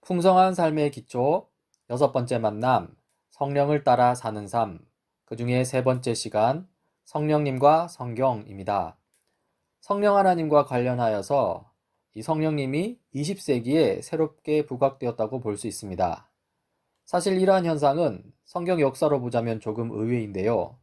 풍성한 삶의 기초, 여섯 번째 만남, 성령을 따라 사는 삶, 그 중에 세 번째 시간, 성령님과 성경입니다. 성령 하나님과 관련하여서 이 성령님이 20세기에 새롭게 부각되었다고 볼 수 있습니다. 사실 이러한 현상은 성경 역사로 보자면 조금 의외인데요.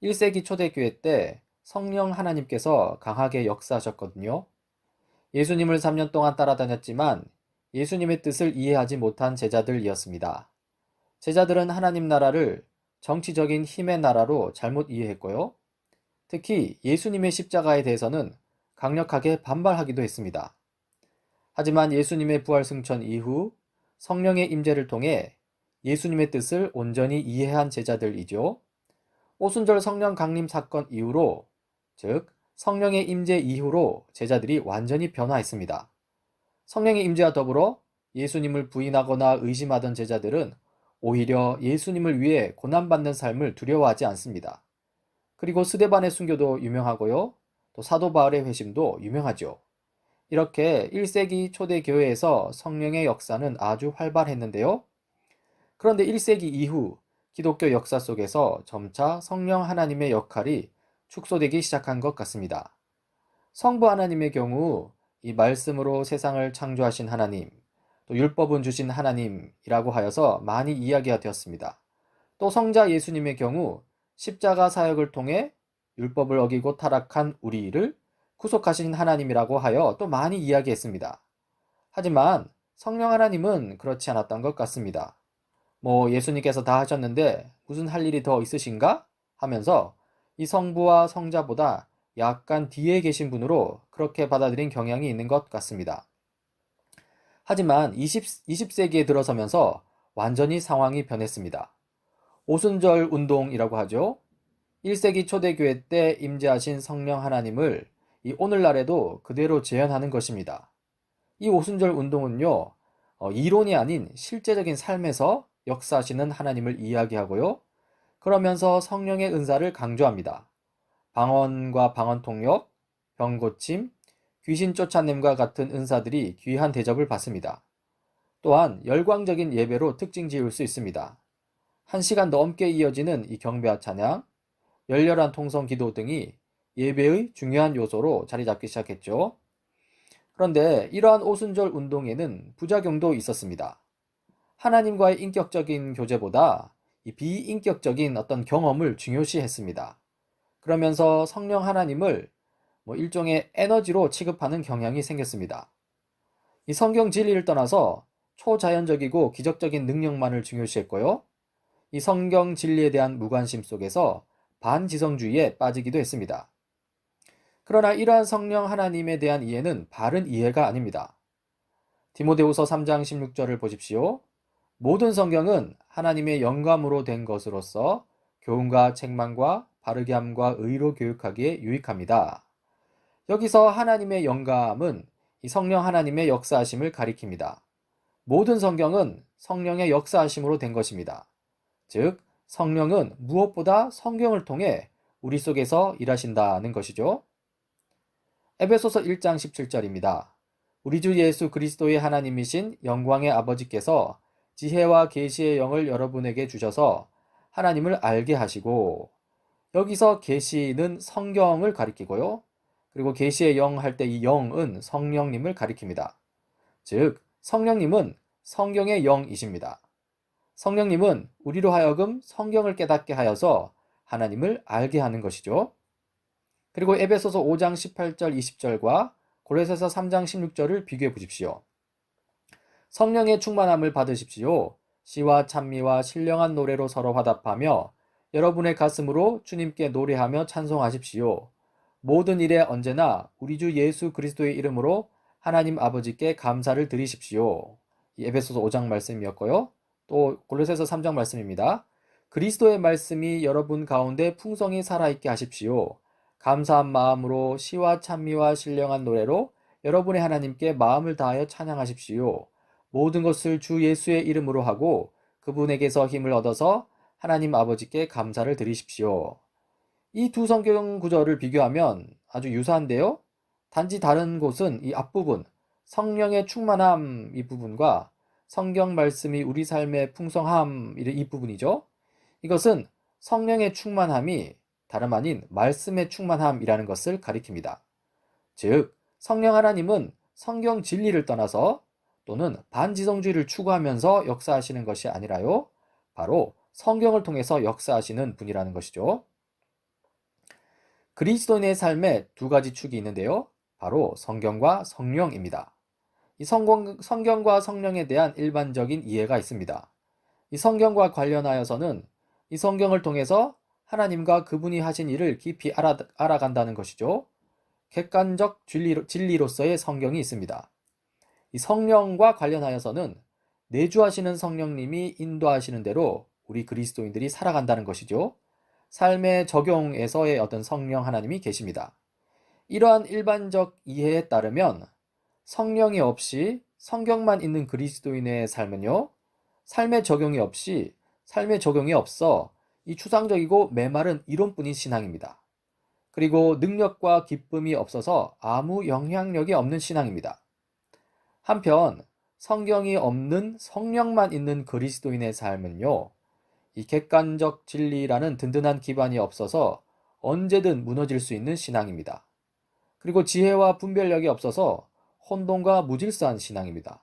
1세기 초대교회 때 성령 하나님께서 강하게 역사하셨거든요. 예수님을 3년 동안 따라다녔지만 예수님의 뜻을 이해하지 못한 제자들이었습니다. 제자들은 하나님 나라를 정치적인 힘의 나라로 잘못 이해했고요. 특히 예수님의 십자가에 대해서는 강력하게 반발하기도 했습니다. 하지만 예수님의 부활 승천 이후 성령의 임재를 통해 예수님의 뜻을 온전히 이해한 제자들이죠. 오순절 성령 강림 사건 이후로, 즉 성령의 임재 이후로 제자들이 완전히 변화했습니다. 성령의 임재와 더불어 예수님을 부인하거나 의심하던 제자들은 오히려 예수님을 위해 고난받는 삶을 두려워하지 않습니다. 그리고 스데반의 순교도 유명하고요. 또 사도 바울의 회심도 유명하죠. 이렇게 1세기 초대 교회에서 성령의 역사는 아주 활발했는데요. 그런데 1세기 이후 기독교 역사 속에서 점차 성령 하나님의 역할이 축소되기 시작한 것 같습니다. 성부 하나님의 경우 이 말씀으로 세상을 창조하신 하나님, 또 율법은 주신 하나님이라고 하여서 많이 이야기가 되었습니다. 또 성자 예수님의 경우 십자가 사역을 통해 율법을 어기고 타락한 우리를 구속하신 하나님이라고 하여 또 많이 이야기했습니다. 하지만 성령 하나님은 그렇지 않았던 것 같습니다. 예수님께서 다 하셨는데 무슨 할 일이 더 있으신가? 하면서 이 성부와 성자보다 약간 뒤에 계신 분으로 그렇게 받아들인 경향이 있는 것 같습니다. 하지만 20세기에 들어서면서 완전히 상황이 변했습니다. 오순절 운동이라고 하죠. 1세기 초대교회 때 임재하신 성령 하나님을 이 오늘날에도 그대로 재현하는 것입니다. 이 오순절 운동은요, 이론이 아닌 실제적인 삶에서 역사하시는 하나님을 이야기하고요. 그러면서 성령의 은사를 강조합니다. 방언과 방언 통역, 병 고침, 귀신 쫓아냄과 같은 은사들이 귀한 대접을 받습니다. 또한 열광적인 예배로 특징 지을 수 있습니다. 1시간 넘게 이어지는 이 경배와 찬양, 열렬한 통성 기도 등이 예배의 중요한 요소로 자리 잡기 시작했죠. 그런데 이러한 오순절 운동에는 부작용도 있었습니다. 하나님과의 인격적인 교제보다 이 비인격적인 어떤 경험을 중요시했습니다. 그러면서 성령 하나님을 일종의 에너지로 취급하는 경향이 생겼습니다. 이 성경 진리를 떠나서 초자연적이고 기적적인 능력만을 중요시했고요. 이 성경 진리에 대한 무관심 속에서 반지성주의에 빠지기도 했습니다. 그러나 이러한 성령 하나님에 대한 이해는 바른 이해가 아닙니다. 디모데후서 3장 16절을 보십시오. 모든 성경은 하나님의 영감으로 된 것으로서 교훈과 책망과 바르게 함과 의로 교육하기에 유익합니다. 여기서 하나님의 영감은 이 성령 하나님의 역사하심을 가리킵니다. 모든 성경은 성령의 역사하심으로 된 것입니다. 즉, 성령은 무엇보다 성경을 통해 우리 속에서 일하신다는 것이죠. 에베소서 1장 17절입니다. 우리 주 예수 그리스도의 하나님이신 영광의 아버지께서 지혜와 계시의 영을 여러분에게 주셔서 하나님을 알게 하시고, 여기서 계시는 성경을 가리키고요. 그리고 계시의 영 할 때 이 영은 성령님을 가리킵니다. 즉, 성령님은 성경의 영이십니다. 성령님은 우리로 하여금 성경을 깨닫게 하여서 하나님을 알게 하는 것이죠. 그리고 에베소서 5장 18절 20절과 고린도서 3장 16절을 비교해 보십시오. 성령의 충만함을 받으십시오. 시와 찬미와 신령한 노래로 서로 화답하며 여러분의 가슴으로 주님께 노래하며 찬송하십시오. 모든 일에 언제나 우리 주 예수 그리스도의 이름으로 하나님 아버지께 감사를 드리십시오. 이 에베소서 5장 말씀이었고요. 또 골로새서 3장 말씀입니다. 그리스도의 말씀이 여러분 가운데 풍성히 살아있게 하십시오. 감사한 마음으로 시와 찬미와 신령한 노래로 여러분의 하나님께 마음을 다하여 찬양하십시오. 모든 것을 주 예수의 이름으로 하고 그분에게서 힘을 얻어서 하나님 아버지께 감사를 드리십시오. 이 두 성경 구절을 비교하면 아주 유사한데요. 단지 다른 곳은 이 앞부분, 성령의 충만함 이 부분과 성경 말씀이 우리 삶의 풍성함, 이 부분이죠. 이것은 성령의 충만함이 다름 아닌 말씀의 충만함이라는 것을 가리킵니다. 즉, 성령 하나님은 성경 진리를 떠나서 또는 반지성주의를 추구하면서 역사하시는 것이 아니라요, 바로 성경을 통해서 역사하시는 분이라는 것이죠. 그리스도인의 삶에 두 가지 축이 있는데요, 바로 성경과 성령입니다. 이 성경과 성령에 대한 일반적인 이해가 있습니다. 이 성경과 관련하여서는 이 성경을 통해서 하나님과 그분이 하신 일을 깊이 알아간다는 것이죠. 객관적 진리로서의 성경이 있습니다. 이 성령과 관련하여서는 내주하시는 성령님이 인도하시는 대로 우리 그리스도인들이 살아간다는 것이죠. 삶의 적용에서의 어떤 성령 하나님이 계십니다. 이러한 일반적 이해에 따르면 성령이 없이 성경만 있는 그리스도인의 삶은요, 삶의 적용이 없어 이 추상적이고 메마른 이론뿐인 신앙입니다. 그리고 능력과 기쁨이 없어서 아무 영향력이 없는 신앙입니다. 한편 성경이 없는 성령만 있는 그리스도인의 삶은요, 이 객관적 진리라는 든든한 기반이 없어서 언제든 무너질 수 있는 신앙입니다. 그리고 지혜와 분별력이 없어서 혼돈과 무질서한 신앙입니다.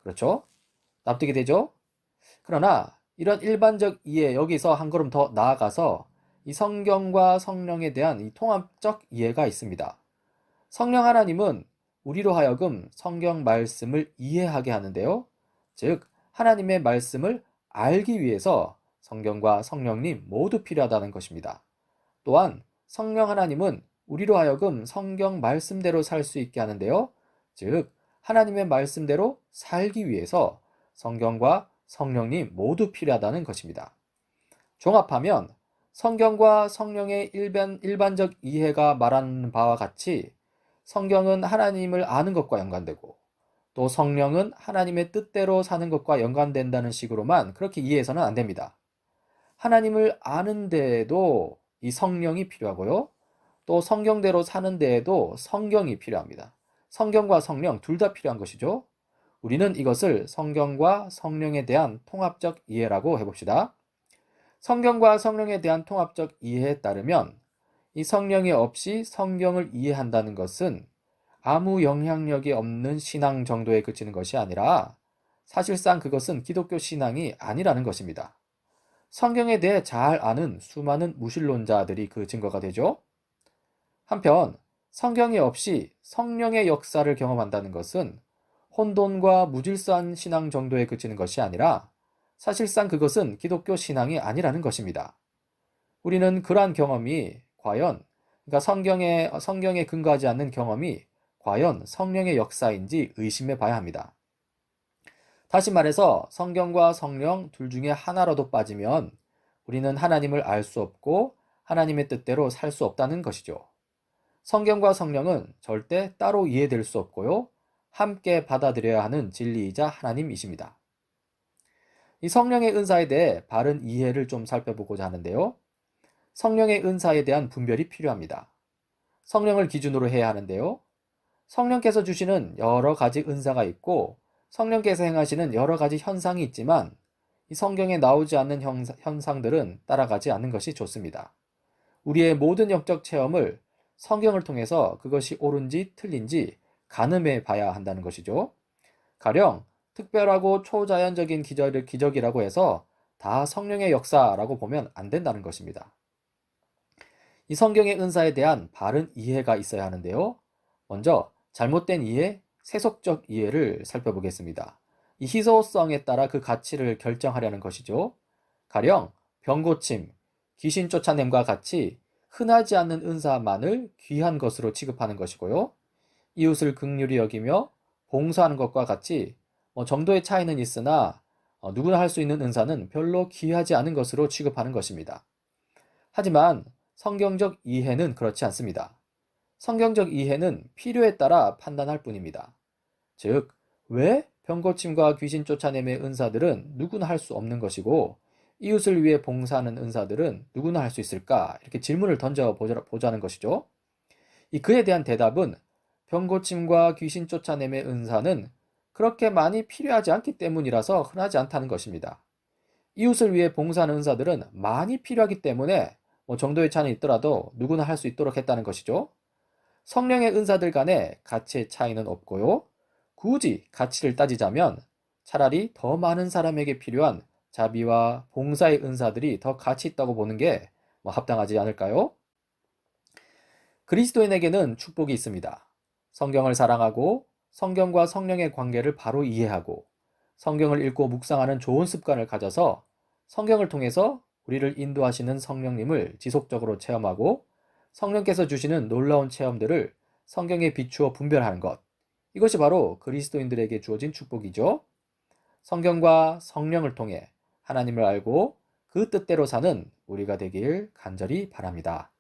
그렇죠? 납득이 되죠? 그러나 이런 일반적 이해, 여기서 한 걸음 더 나아가서 이 성경과 성령에 대한 이 통합적 이해가 있습니다. 성령 하나님은 우리로 하여금 성경 말씀을 이해하게 하는데요. 즉, 하나님의 말씀을 알기 위해서 성경과 성령님 모두 필요하다는 것입니다. 또한 성령 하나님은 우리로 하여금 성경 말씀대로 살 수 있게 하는데요. 즉, 하나님의 말씀대로 살기 위해서 성경과 성령님 모두 필요하다는 것입니다. 종합하면 성경과 성령의 일반적 이해가 말하는 바와 같이 성경은 하나님을 아는 것과 연관되고 또 성령은 하나님의 뜻대로 사는 것과 연관된다는 식으로만 그렇게 이해해서는 안 됩니다. 하나님을 아는 데에도 이 성령이 필요하고요. 또 성경대로 사는 데에도 성경이 필요합니다. 성경과 성령 둘 다 필요한 것이죠. 우리는 이것을 성경과 성령에 대한 통합적 이해라고 해봅시다. 성경과 성령에 대한 통합적 이해에 따르면 이 성령이 없이 성경을 이해한다는 것은 아무 영향력이 없는 신앙 정도에 그치는 것이 아니라 사실상 그것은 기독교 신앙이 아니라는 것입니다. 성경에 대해 잘 아는 수많은 무신론자들이 그 증거가 되죠. 한편 성경이 없이 성령의 역사를 경험한다는 것은 혼돈과 무질서한 신앙 정도에 그치는 것이 아니라 사실상 그것은 기독교 신앙이 아니라는 것입니다. 우리는 그러한 경험이 과연, 그러니까 성경에 근거하지 않는 경험이 과연 성령의 역사인지 의심해 봐야 합니다. 다시 말해서 성경과 성령 둘 중에 하나라도 빠지면 우리는 하나님을 알 수 없고 하나님의 뜻대로 살 수 없다는 것이죠. 성경과 성령은 절대 따로 이해될 수 없고요. 함께 받아들여야 하는 진리이자 하나님이십니다. 이 성령의 은사에 대해 바른 이해를 좀 살펴보고자 하는데요. 성령의 은사에 대한 분별이 필요합니다. 성령을 기준으로 해야 하는데요. 성령께서 주시는 여러 가지 은사가 있고 성령께서 행하시는 여러 가지 현상이 있지만 이 성경에 나오지 않는 현상들은 따라가지 않는 것이 좋습니다. 우리의 모든 영적 체험을 성경을 통해서 그것이 옳은지 틀린지 가늠해 봐야 한다는 것이죠. 가령 특별하고 초자연적인 기적이라고 해서 다 성령의 역사라고 보면 안 된다는 것입니다. 이 성경의 은사에 대한 바른 이해가 있어야 하는데요. 먼저 잘못된 이해, 세속적 이해를 살펴보겠습니다. 이 희소성에 따라 그 가치를 결정하려는 것이죠. 가령 병고침, 귀신 쫓아냄과 같이 흔하지 않는 은사만을 귀한 것으로 취급하는 것이고요. 이웃을 긍휼히 여기며 봉사하는 것과 같이 정도의 차이는 있으나 누구나 할 수 있는 은사는 별로 귀하지 않은 것으로 취급하는 것입니다. 하지만 성경적 이해는 그렇지 않습니다. 성경적 이해는 필요에 따라 판단할 뿐입니다. 즉, 왜 병고침과 귀신 쫓아냄의 은사들은 누구나 할 수 없는 것이고 이웃을 위해 봉사하는 은사들은 누구나 할 수 있을까? 이렇게 질문을 던져보자는 것이죠. 그에 대한 대답은 병고침과 귀신 쫓아냄의 은사는 그렇게 많이 필요하지 않기 때문이라서 흔하지 않다는 것입니다. 이웃을 위해 봉사하는 은사들은 많이 필요하기 때문에 정도의 차이는 있더라도 누구나 할 수 있도록 했다는 것이죠. 성령의 은사들 간에 가치의 차이는 없고요. 굳이 가치를 따지자면 차라리 더 많은 사람에게 필요한 자비와 봉사의 은사들이 더 가치 있다고 보는 게 합당하지 않을까요? 그리스도인에게는 축복이 있습니다. 성경을 사랑하고 성경과 성령의 관계를 바로 이해하고 성경을 읽고 묵상하는 좋은 습관을 가져서 성경을 통해서 우리를 인도하시는 성령님을 지속적으로 체험하고 성령께서 주시는 놀라운 체험들을 성경에 비추어 분별하는 것. 이것이 바로 그리스도인들에게 주어진 축복이죠. 성경과 성령을 통해 하나님을 알고 그 뜻대로 사는 우리가 되길 간절히 바랍니다.